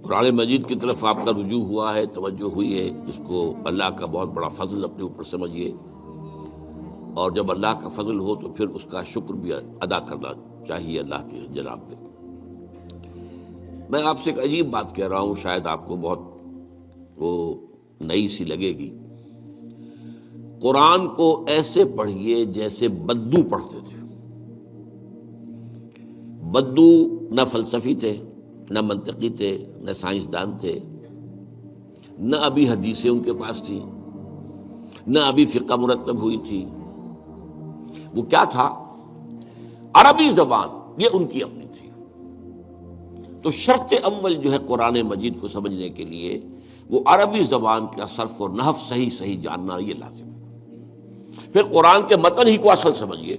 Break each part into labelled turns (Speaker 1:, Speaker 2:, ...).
Speaker 1: قرآن مجید کی طرف آپ کا رجوع ہوا ہے، توجہ ہوئی ہے، اس کو اللہ کا بہت بڑا فضل اپنے اوپر سمجھیے، اور جب اللہ کا فضل ہو تو پھر اس کا شکر بھی ادا کرنا چاہیے اللہ کے جناب پہ۔ میں آپ سے ایک عجیب بات کہہ رہا ہوں، شاید آپ کو بہت وہ نئی سی لگے گی۔ قرآن کو ایسے پڑھیے جیسے بدو پڑھتے تھے۔ بدو نہ فلسفی تھے، نہ منطقی تھے، نہ سائنسدان تھے، نہ ابھی حدیثیں ان کے پاس تھیں، نہ ابھی فقہ مرتب ہوئی تھی۔ وہ کیا تھا؟ عربی زبان، یہ ان کی اپنی تھی۔ تو شرط اول جو ہے قرآن مجید کو سمجھنے کے لیے، وہ عربی زبان کا صرف اور نحو صحیح جاننا یہ لازم ہے۔ پھر قرآن کے متن ہی کو اصل سمجھیے۔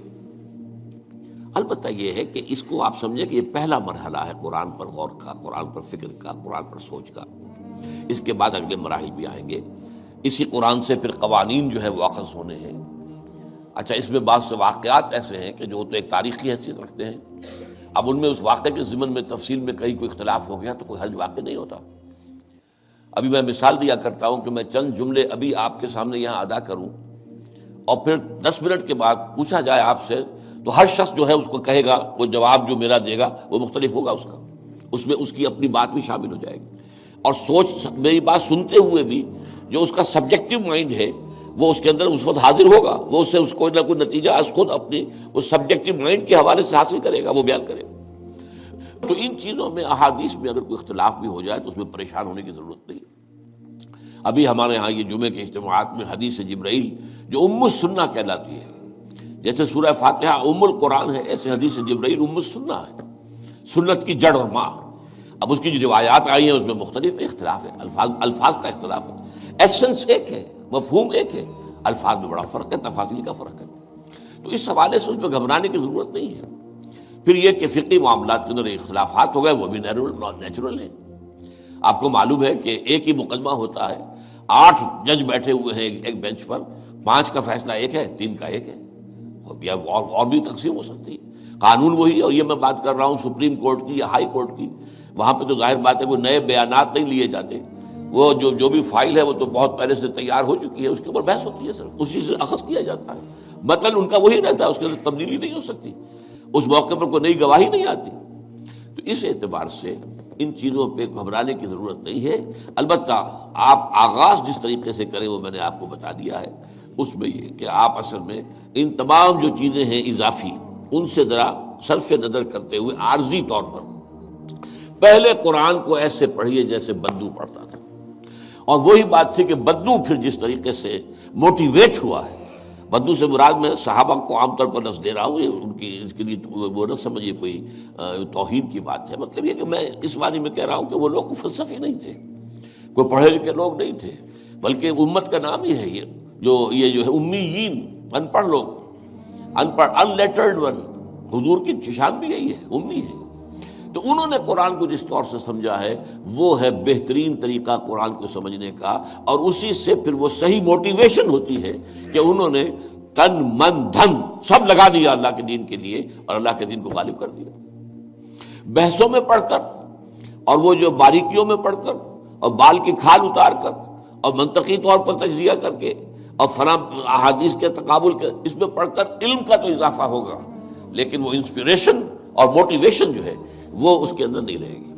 Speaker 1: البتہ یہ ہے کہ اس کو آپ سمجھیں کہ یہ پہلا مرحلہ ہے قرآن پر غور کا، قرآن پر فکر کا، قرآن پر سوچ کا۔ اس کے بعد اگلے مراحل بھی آئیں گے۔ اسی قرآن سے پھر قوانین جو ہے واقف ہونے ہیں۔ اچھا، اس میں بعض سے واقعات ایسے ہیں کہ جو تو ایک تاریخی حیثیت رکھتے ہیں، اب ان میں اس واقعے کے ضمن میں تفصیل میں کہیں کوئی اختلاف ہو گیا تو کوئی حرج واقع نہیں ہوتا۔ ابھی میں مثال دیا کرتا ہوں کہ میں چند جملے ابھی آپ کے سامنے یہاں ادا کروں، اور پھر 10 منٹ کے بعد پوچھا جائے آپ سے تو ہر شخص جو ہے اس کو کہے گا، وہ جواب جو میرا دے گا وہ مختلف ہوگا اس کا، اس میں اس کی اپنی بات بھی شامل ہو جائے گی۔ اور سوچ میری بات سنتے ہوئے بھی جو اس کا سبجیکٹو مائنڈ ہے وہ اس کے اندر اس وقت حاضر ہوگا، وہ اس سے اس کو نہ کوئی نتیجہ از خود اپنی اس سبجیکٹو مائنڈ کے حوالے سے حاصل کرے گا، وہ بیان کرے گا۔ تو ان چیزوں میں احادیث میں اگر کوئی اختلاف بھی ہو جائے تو اس میں پریشان ہونے کی ضرورت نہیں۔ ابھی ہمارے ہاں یہ جمعے کے اجتماعات میں حدیث جبرائیل جو ام السنہ کہلاتی ہے، جیسے سورہ فاتحہ ام القرآن ہے، ایسے حدیث جبرائیل ام السنہ ہے، سنت کی جڑ اور ماں۔ اب اس کی جو روایات آئی ہیں اس میں مختلف اختلاف ہے، الفاظ کا اختلاف ہے، ایسنس ایک ہے، مفہوم ایک ہے، الفاظ میں بڑا فرق ہے، تفاصیل کا فرق ہے۔ تو اس حوالے سے اس میں گھبرانے کی ضرورت نہیں ہے۔ پھر یہ کہ فقہی معاملات کے اندر اختلافات ہو گئے، وہ بھی نیچرل ہیں۔ آپ کو معلوم ہے کہ ایک ہی مقدمہ ہوتا ہے، 8 جج بیٹھے ہوئے ہیں ایک بینچ پر، 5 کا فیصلہ ایک ہے، 3 کا ایک ہے، یا اور بھی تقسیم ہو سکتی ہے۔ قانون وہی، اور یہ میں بات کر رہا ہوں سپریم کورٹ کی یا ہائی کورٹ کی، وہاں پہ تو ظاہر بات ہے کوئی نئے بیانات نہیں لیے جاتے، وہ جو بھی فائل ہے وہ تو بہت پہلے سے تیار ہو چکی ہے، اس کے اوپر بحث ہوتی ہے، صرف اسی سے اخذ کیا جاتا ہے، مطلب ان کا وہی رہتا ہے، اس کے اندر تبدیلی نہیں ہو سکتی، اس موقع پر کوئی نئی گواہی نہیں آتی۔ تو اس اعتبار سے ان چیزوں پہ گھبرانے کی ضرورت نہیں ہے۔ البتہ آپ آغاز جس طریقے سے کریں وہ میں نے آپ کو بتا دیا ہے، اس میں یہ کہ آپ اصل میں ان تمام جو چیزیں ہیں اضافی، ان سے ذرا صرف نظر کرتے ہوئے عارضی طور پر پہلے قرآن کو ایسے پڑھیے جیسے بدو پڑھتا تھا۔ اور وہی بات تھی کہ بدو پھر جس طریقے سے موٹیویٹ ہوا ہے، بدو سے مراد میں صحابہ کو عام طور پر لفظ دے رہا ہوں، یہ ان کی اس کے لیے وہ نہ سمجھیے کوئی توہین کی بات ہے، مطلب یہ کہ میں اس معنی میں کہہ رہا ہوں کہ وہ لوگ فلسفی نہیں تھے، کوئی پڑھے لکھے لوگ نہیں تھے، بلکہ امت کا نام ہی ہے یہ جو ہے امیین، ان پڑھ لوگ، ان پڑھ، ان لیٹرڈ ون، حضور کی شان بھی یہی ہے، امی ہے۔ تو انہوں نے قرآن کو جس طور سے سمجھا ہے وہ ہے بہترین طریقہ قرآن کو سمجھنے کا، اور اسی سے پھر وہ صحیح موٹیویشن ہوتی ہے کہ انہوں نے تن من دھن سب لگا دیا اللہ کے دین کے لیے، اور اللہ کے دین کو غالب کر دیا۔ بحثوں میں پڑھ کر، اور وہ جو باریکیوں میں پڑھ کر، اور بال کی کھال اتار کر، اور منطقی طور پر تجزیہ کر کے، اور فلاں احادیث کے تقابل کے، اس میں پڑھ کر علم کا تو اضافہ ہوگا، لیکن وہ انسپریشن اور موٹیویشن جو ہے وہ اس کے اندر نہیں رہے گی۔